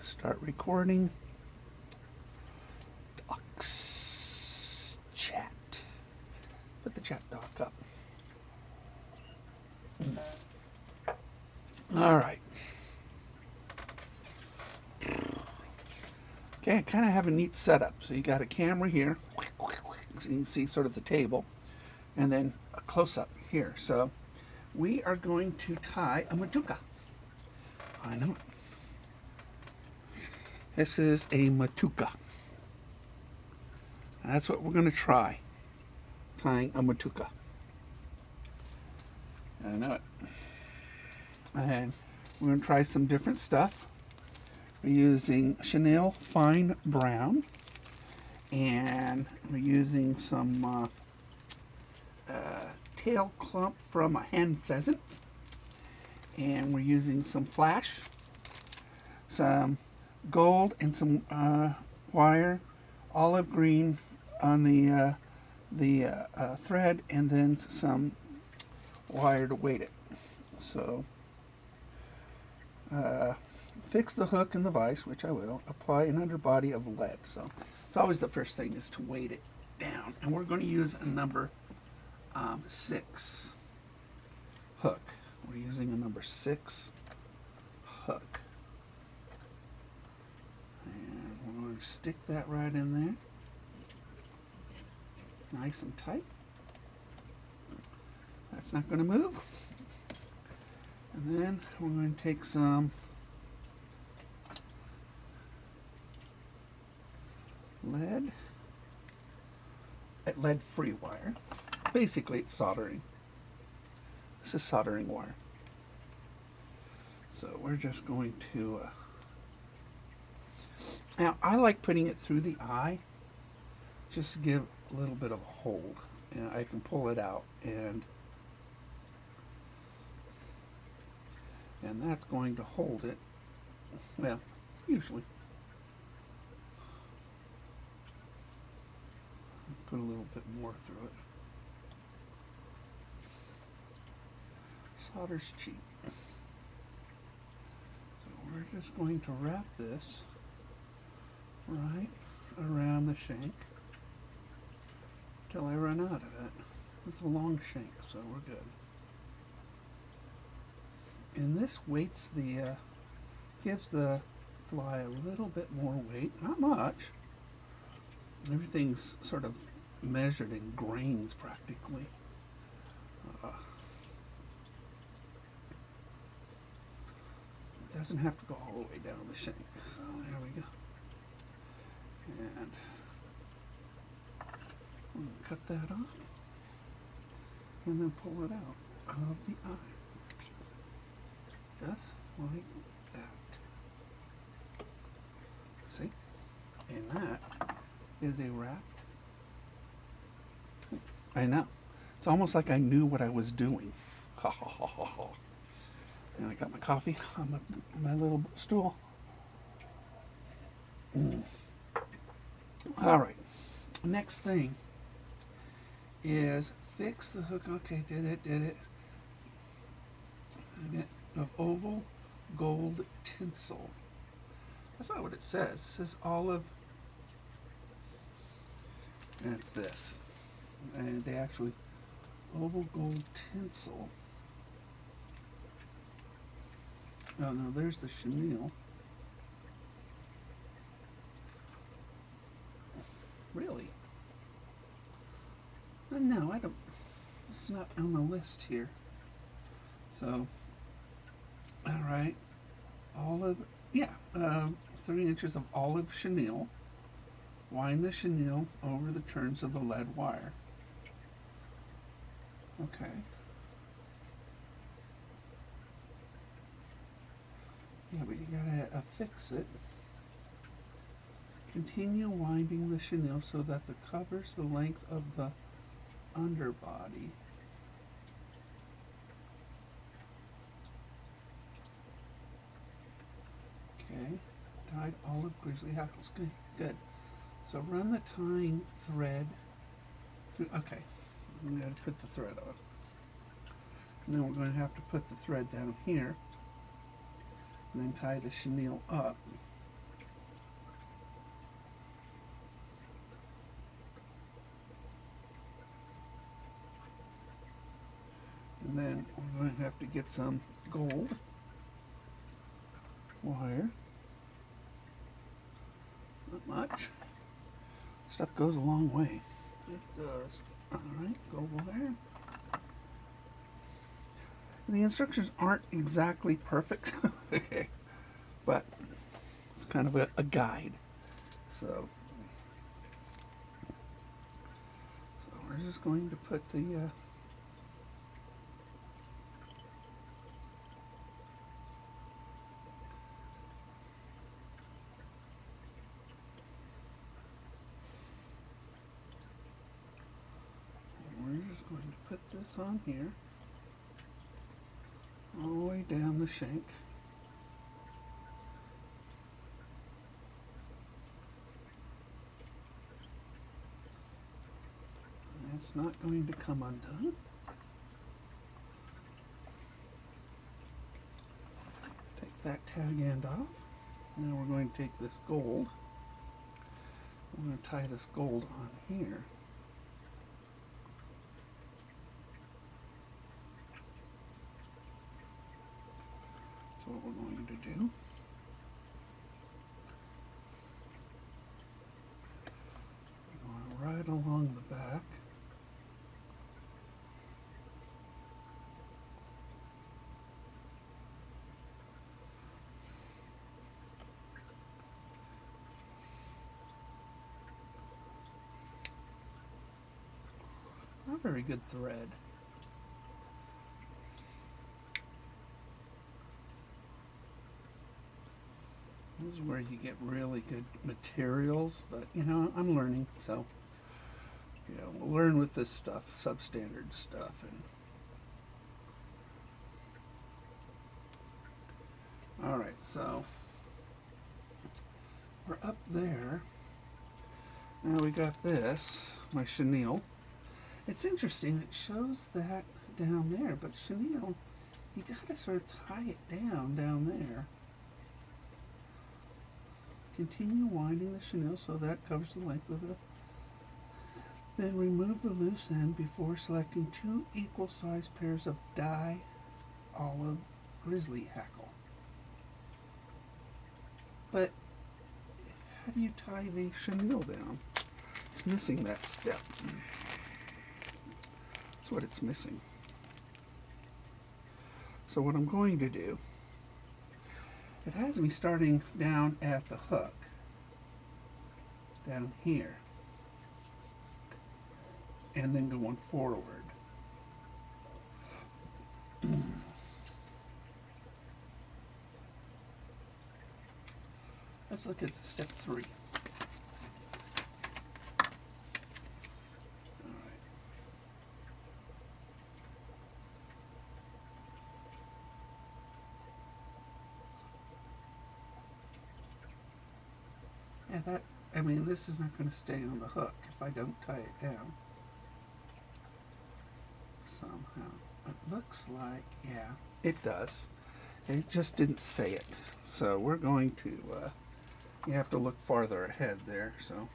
Start recording. Docs chat. Put the chat doc up. All right. Okay, I kind of have a neat setup. So you got a camera here, so you can see sort of the table, and then a close-up here. So we are going to tie a matuka. I know it. This is a matuka. That's what we're going to try, tying a matuka. I know it. And we're going to try some different stuff. We're using chenille fine brown, and we're using some tail clump from a hen pheasant, and we're using some flash, some gold, and some wire, olive green on the thread, and then some wire to weight it. So fix the hook and the vise, which I will. Apply an underbody of lead. So it's always the first thing is to weight it down, and we're going to use a number 6 hook. We're using a number 6 hook. And we're going to stick that right in there. Nice and tight. That's not going to move. And then we're going to take some lead-free wire. Basically, it's soldering. This is soldering wire. So we're just going to now I like putting it through the eye just to give a little bit of a hold, and I can pull it out, and that's going to hold it, well, usually. Put a little bit more through it. Solder's cheap. So we're just going to wrap this right around the shank till I run out of it. It's a long shank, so we're good. And this weights the, gives the fly a little bit more weight, not much. Everything's sort of measured in grains practically. It doesn't have to go all the way down the shank. So there we go. And we'll cut that off and then pull it out of the eye. Just like that. See? And that is a wrapped. I know. It's almost like I knew what I was doing. Ha ha ha ha ha. And I got my coffee on my little stool. All right. Next thing is fix the hook. Okay, did it. Of oval gold tinsel. That's not what it says. It says olive. And it's this. And they actually, oval gold tinsel. Oh no, there's the chenille. Really? No, I don't. It's not on the list here. So, all right. Olive, yeah, 3 inches of olive chenille. Wind the chenille over the turns of the lead wire. Okay. Yeah, but you gotta affix it. Continue winding the chenille so that it covers the length of the underbody. Okay. Tied olive grizzly hackles. Good. Good. So run the tying thread through. Okay. I'm going to put the thread on. And then we're going to have to put the thread down here. And then tie the chenille up. And then we're going to have to get some gold wire. Not much. Stuff goes a long way. It does. Alright, gold wire. The instructions aren't exactly perfect, okay, but it's kind of a guide. So we're just going to put the put this on here, all the way down the shank. And it's not going to come undone. Take that tag end off. Now we're going to take this gold. I'm going to tie this gold on here. What we're going to do. We're going right along the back. Not very good thread. This is where you get really good materials, but you know, I'm learning, so you know, we'll learn with this stuff, substandard stuff. And all right, so we're up there. Now we got this, my chenille. It's interesting, it shows that down there, but chenille, you gotta sort of tie it down there. Continue winding the chenille so that covers the length of the... Then remove the loose end before selecting 2 equal-sized pairs of dye olive grizzly hackle. But how do you tie the chenille down? It's missing that step. That's what it's missing. So what I'm going to do, it has me starting down at the hook, down here, and then going forward. Let's look at step 3. Yeah, I mean, this is not going to stay on the hook if I don't tie it down. Somehow. It looks like, yeah, it does. It just didn't say it. So we're going to, you have to look farther ahead there, so.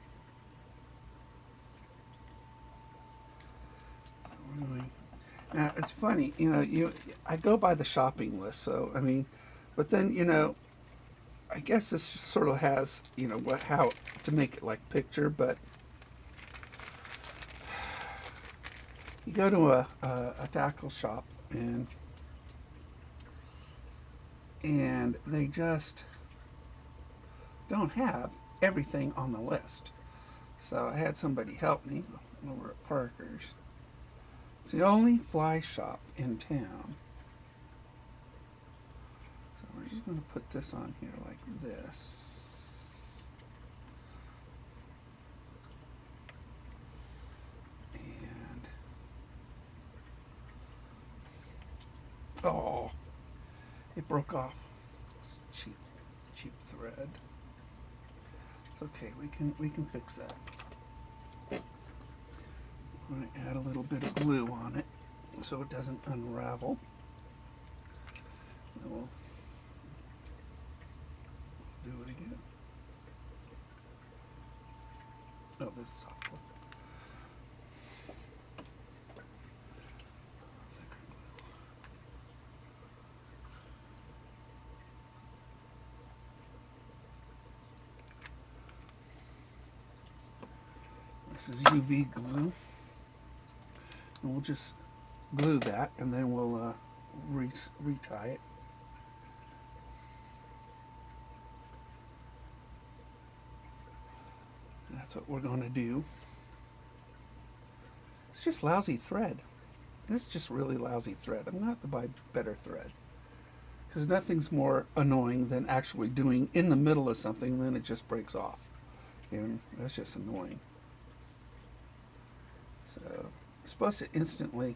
Now, it's funny, you know, I go by the shopping list, so, I mean, but then, you know, I guess this sort of has, you know, how to make it like picture, but you go to a tackle shop and they just don't have everything on the list. So I had somebody help me over at Parker's. It's the only fly shop in town. So we're just going to put this on here like this. And, oh, it broke off. It's cheap thread. It's okay, we can fix that. I'm going to add a little bit of glue on it so it doesn't unravel. Then we'll do it again. Oh, this is hot glue. Thicker glue. This is UV glue. And we'll just glue that, and then we'll retie it. That's what we're going to do. It's just lousy thread. This is just really lousy thread. I'm going to have to buy better thread. Because nothing's more annoying than actually doing in the middle of something and then it just breaks off. And that's just annoying. So, it's supposed to instantly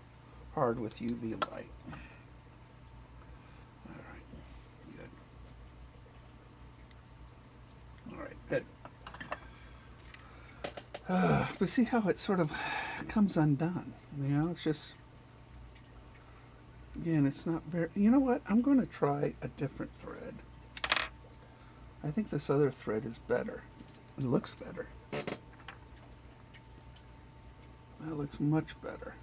hard with UV light. Alright, good. Alright, good. But see how it sort of comes undone? You know, it's just... Again, it's not very... You know what? I'm going to try a different thread. I think this other thread is better. It looks better. That looks much better.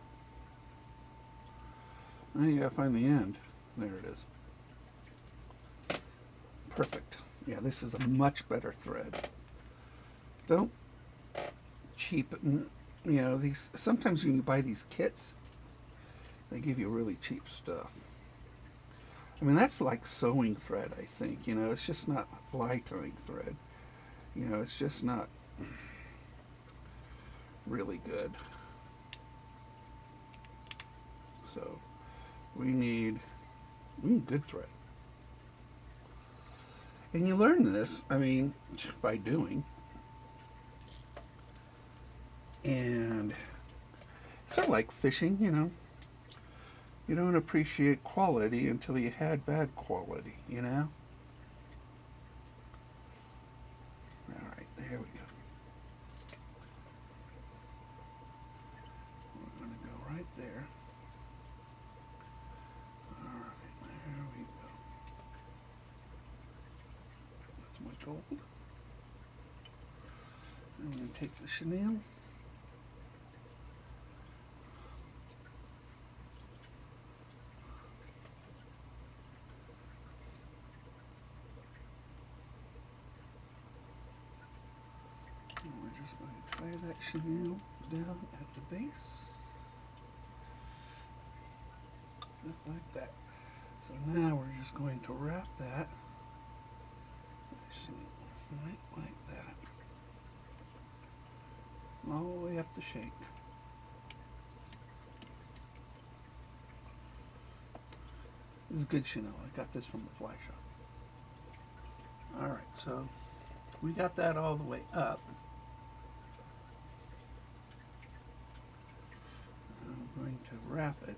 Now you gotta find the end. There it is. Perfect. Yeah, this is a much better thread. Don't cheapen... You know, these... Sometimes when you buy these kits, they give you really cheap stuff. I mean, that's like sewing thread, I think. You know, it's just not fly tying thread. You know, it's just not really good. So, we need good thread. And you learn this, I mean, by doing. And it's sort of like fishing, you know. You don't appreciate quality until you had bad quality, you know? Alright, there we go. We're going to go right there. Alright, there we go. That's my gold. I'm going to take the chenille. That chenille down at the base, just like that. So now we're just going to wrap that chenille right like that, all the way up the shank. This is good chenille. I got this from the fly shop. All right, so we got that all the way up. I'm going to wrap it.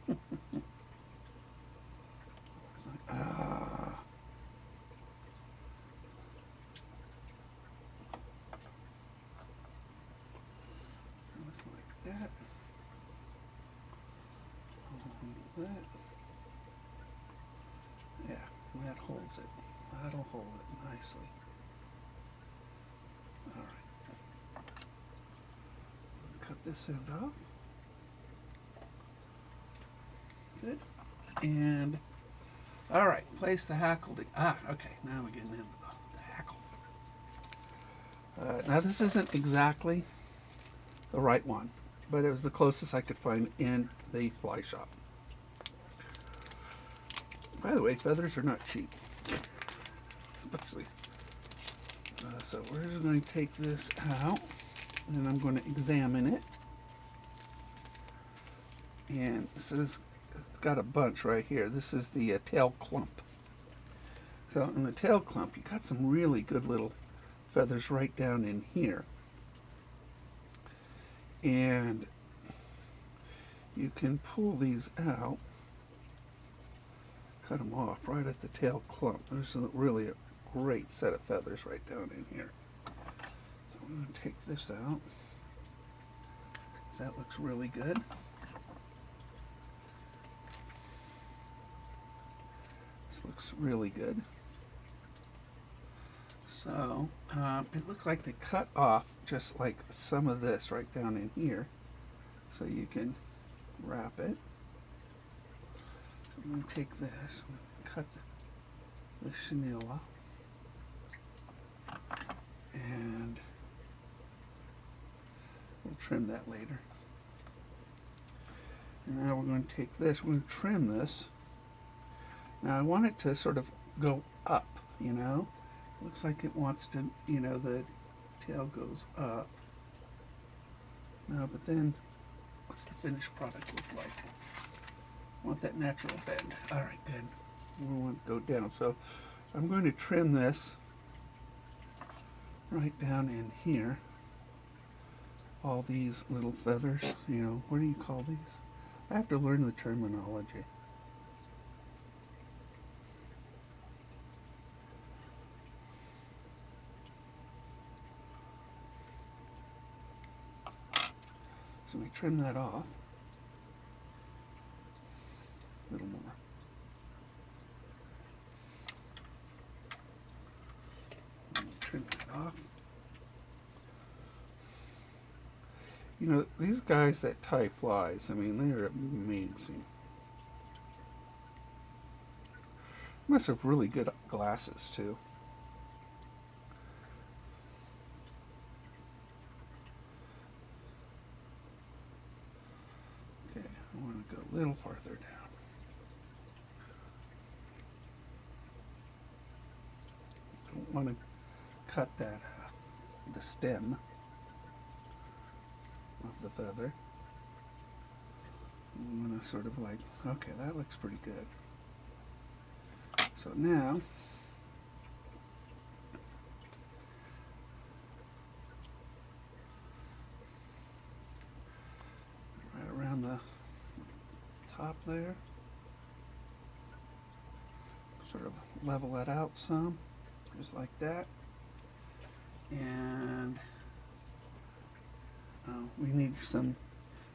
Just like that. Hold that. Yeah, that holds it. That'll hold it nicely. All right. Cut this end off. Good. And all right, place the hackle. Okay, now we're getting into the hackle. Now this isn't exactly the right one, but it was the closest I could find in the fly shop. By the way, feathers are not cheap, especially. So we're just going to take this out, and I'm going to examine it. And this is, it's got a bunch right here. This is the tail clump. So in the tail clump, you got some really good little feathers right down in here. And you can pull these out, cut them off right at the tail clump. There's really a great set of feathers right down in here. So I'm going to take this out. That looks really good. This looks really good. So it looks like they cut off just like some of this right down in here, so you can wrap it. So I'm going to take this, I'm going to cut the chenille off, And we'll trim that later. And now we're going to take this, we're going to trim this. Now I want it to sort of go up, you know. Looks like it wants to, you know, the tail goes up. No, but then what's the finished product look like? I want that natural bend. All right, good. We want to go down. So I'm going to trim this right down in here. All these little feathers, you know, what do you call these? I have to learn the terminology. So we trim that off. A little more. Trim that off. You know, these guys that tie flies, I mean, they're amazing. Must have really good glasses, too. Okay, I want to go a little farther down. Don't want to cut that, the stem of the feather. I'm going to sort of like, okay, that looks pretty good. So now, right around the top there, sort of level that out some, just like that. And we need some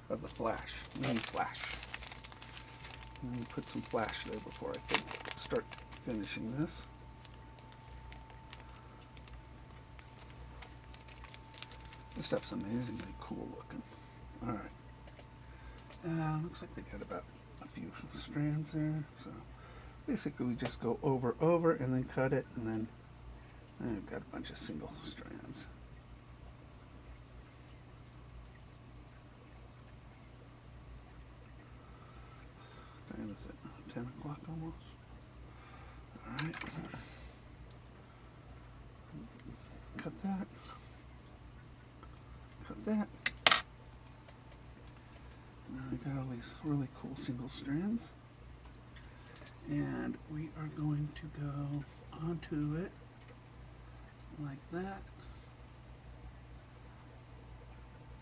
of the flash. We need flash. Let me put some flash there before I start finishing this. This stuff's amazingly cool looking. All right. Looks like they got about a few strands there. So basically we just go over, and then cut it, and then we've got a bunch of single strands. What time is it? 10 o'clock almost? All right. Cut that. Cut that. Now I got all these really cool single strands. And we are going to go onto it like that.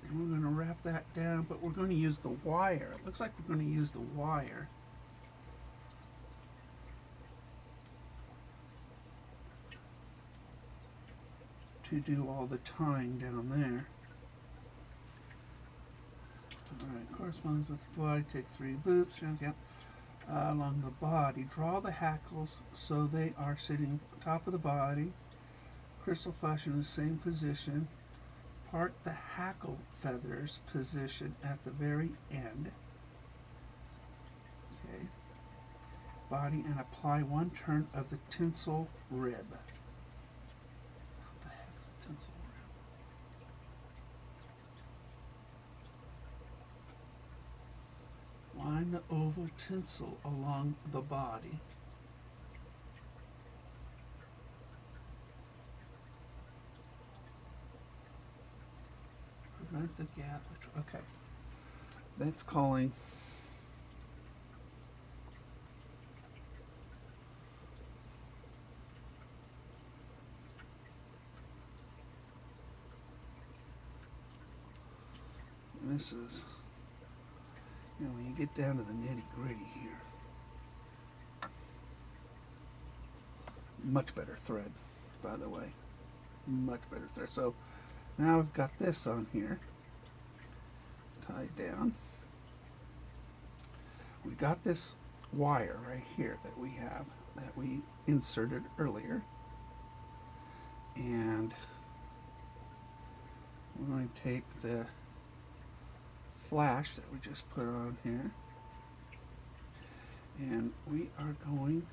And we're going to wrap that down, but we're going to use the wire. It looks like we're going to use the wire to do all the tying down there. Alright, corresponds with the body. Take 3 loops. Yep. Along the body. Draw the hackles so they are sitting on top of the body. Crystal flash in the same position. Part the hackle feathers position at the very end. Okay. Body, and apply 1 turn of the tinsel rib. What the heck is a tinsel rib? Line the oval tinsel along the body. Prevent the gap. Okay. That's calling. This is, you know, when you get down to the nitty-gritty here, much better thread, by the way, much better thread. So now I've got this on here, tied down. We got this wire right here that we have, that we inserted earlier, and we're going to take the flash that we just put on here, and we are going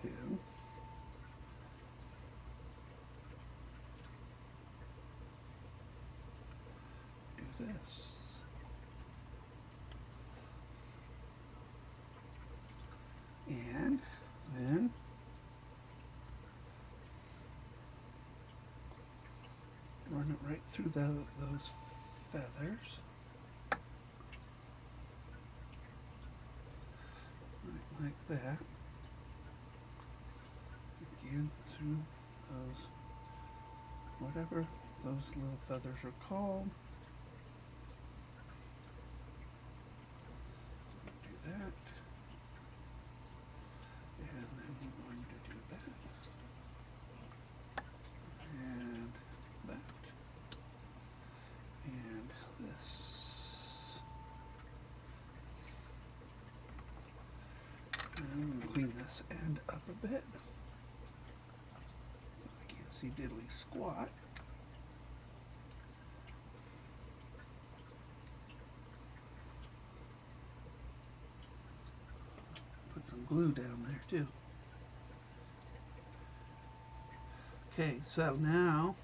to through those feathers. Right, like that. Again, through those, whatever those little feathers are called. Do that. And then we're going to do that. And that. And this. And I'm going to clean this end up a bit. I can't see diddly squat. Put some glue down there too. Okay, so now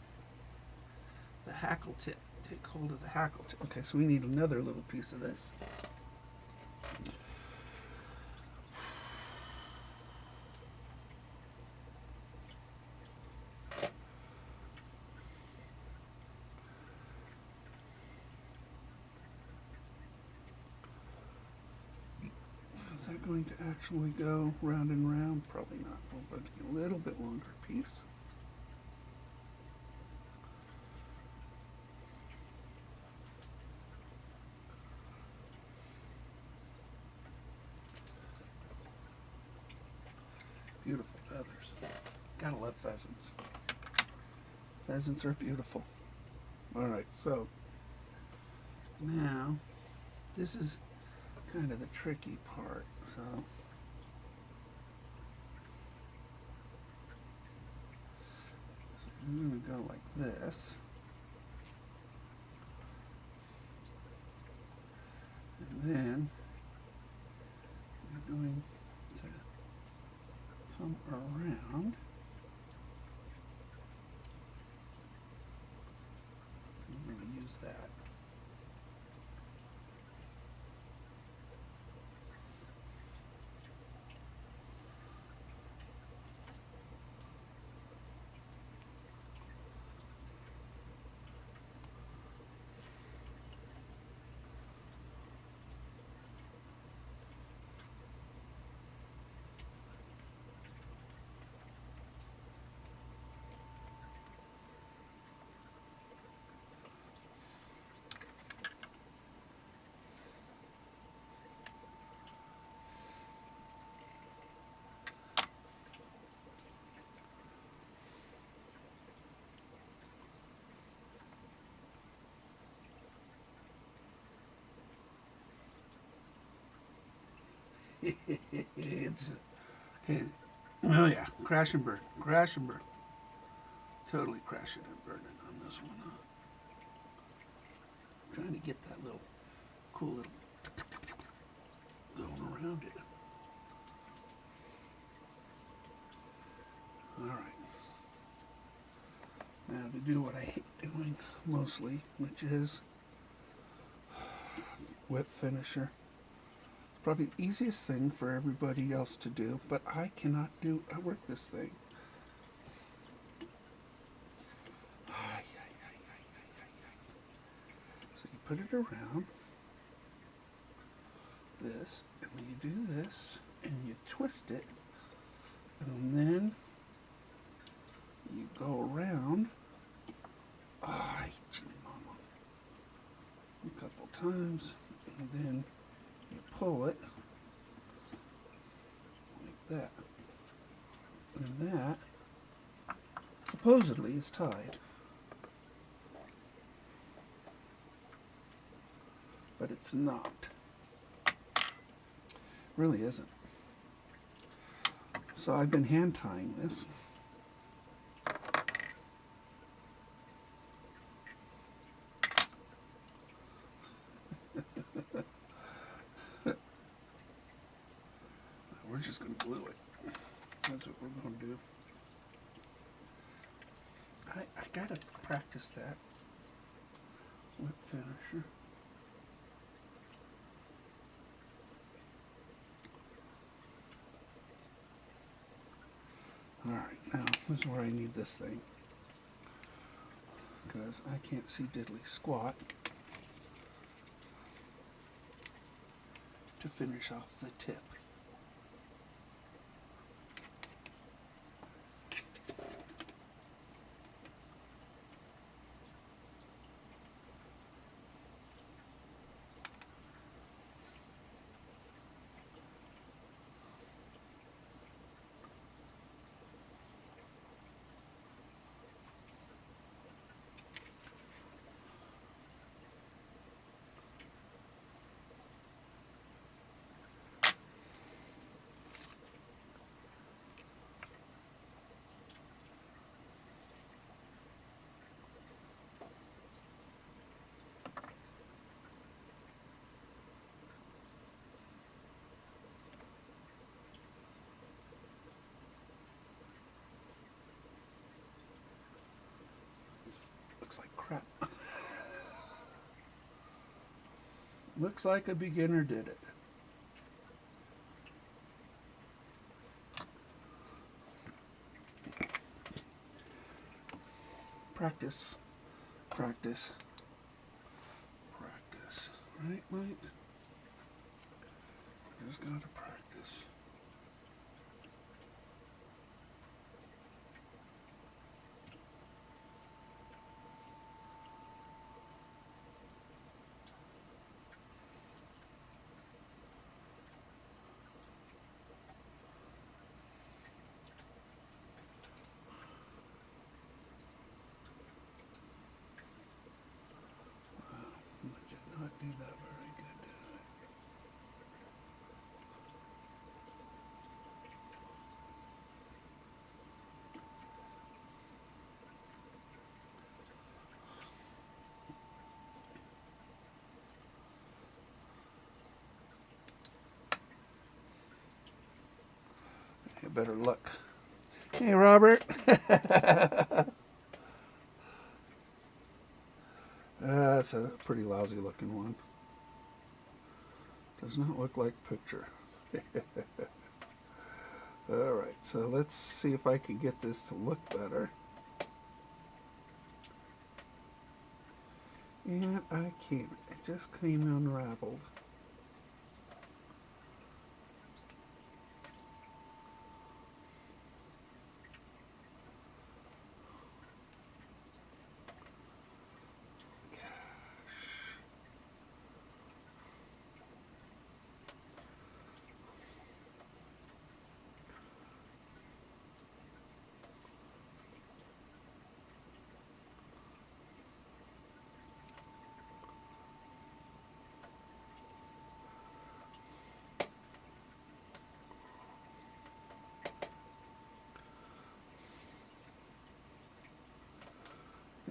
the hackle tip. Take hold of the hackle tip. Okay, so we need another little piece of this. Is that going to actually go round and round? Probably not. We'll put a little bit longer piece. Beautiful feathers. Gotta love pheasants. Pheasants are beautiful. Alright, so now this is kind of the tricky part. So I'm going to go like this. And then we're going to come around. I'm going to use that. It's okay. Oh yeah, crash and burn, crash and burn. Totally crashing and burning on this one. Huh? Trying to get that little cool little going around it. All right. Now to do what I hate doing mostly, which is whip finisher. Probably the easiest thing for everybody else to do, but I cannot do. I work this thing. So you put it around this, and then you do this, and you twist it, and then you go around. A couple times, and then you pull it like that, and that supposedly is tied, but it's not. Really isn't. So I've been hand tying this. We're just going to glue it. That's what we're going to do. I got to practice that whip finisher. Alright, now this is where I need this thing. because I can't see diddly squat to finish off the tip. Looks like crap. Looks like a beginner did it. Practice, practice, practice. Right, Mike? Just gotta practice. I did not do that very good, did I? Better luck. Hey, Robert. That's a pretty lousy looking one. Does not look like picture. Alright, so let's see if I can get this to look better. And I can't. It just came unraveled.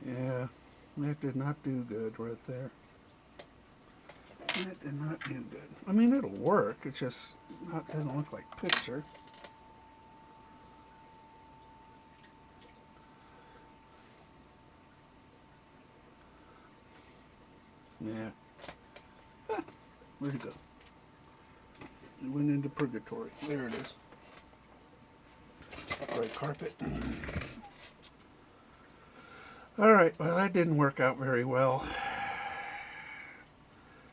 Yeah, that did not do good right there. That did not do good. I mean, it'll work. It just doesn't look like picture. Yeah. Ah, where'd it go? It went into purgatory. There it is. Right carpet. Alright, well, that didn't work out very well.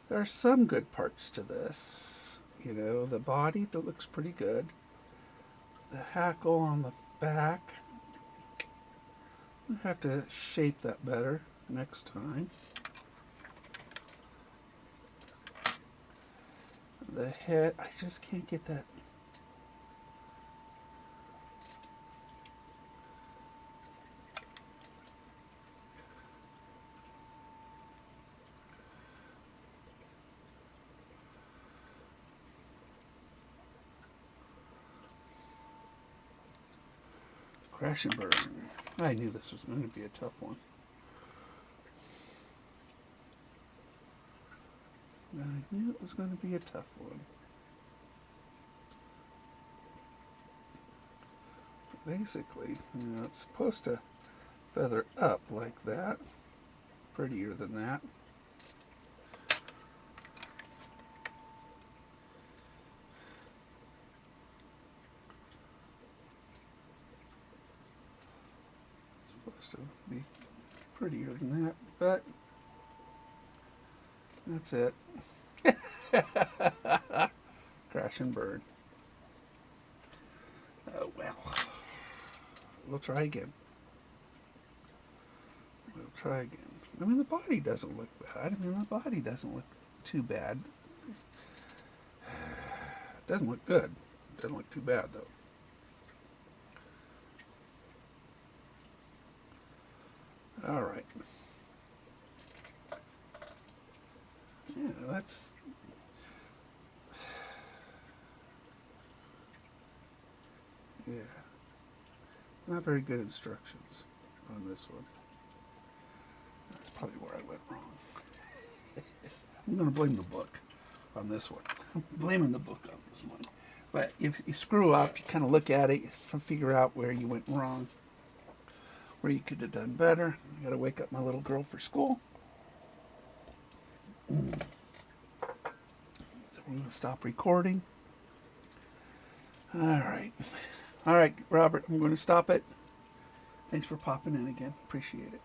There are some good parts to this. You know, the body that looks pretty good. The hackle on the back. I'll have to shape that better next time. The head, I just can't get that. Crash and burn. I knew this was going to be a tough one. I knew it was going to be a tough one. Basically, you know, it's supposed to feather up like that. Prettier than that. Supposed to be prettier than that, but that's it. Crash and burn. Oh well. We'll try again. We'll try again. I mean, the body doesn't look bad. I mean, the body doesn't look too bad. It doesn't look good. It doesn't look too bad, though. All right. Yeah, that's... Yeah. Not very good instructions on this one. That's probably where I went wrong. I'm going to blame the book on this one. I'm blaming the book on this one. But if you screw up, you kind of look at it, you figure out where you went wrong, where you could have done better. I got to wake up my little girl for school. So we're going to stop recording. All right. All right, Robert, I'm going to stop it. Thanks for popping in again. Appreciate it.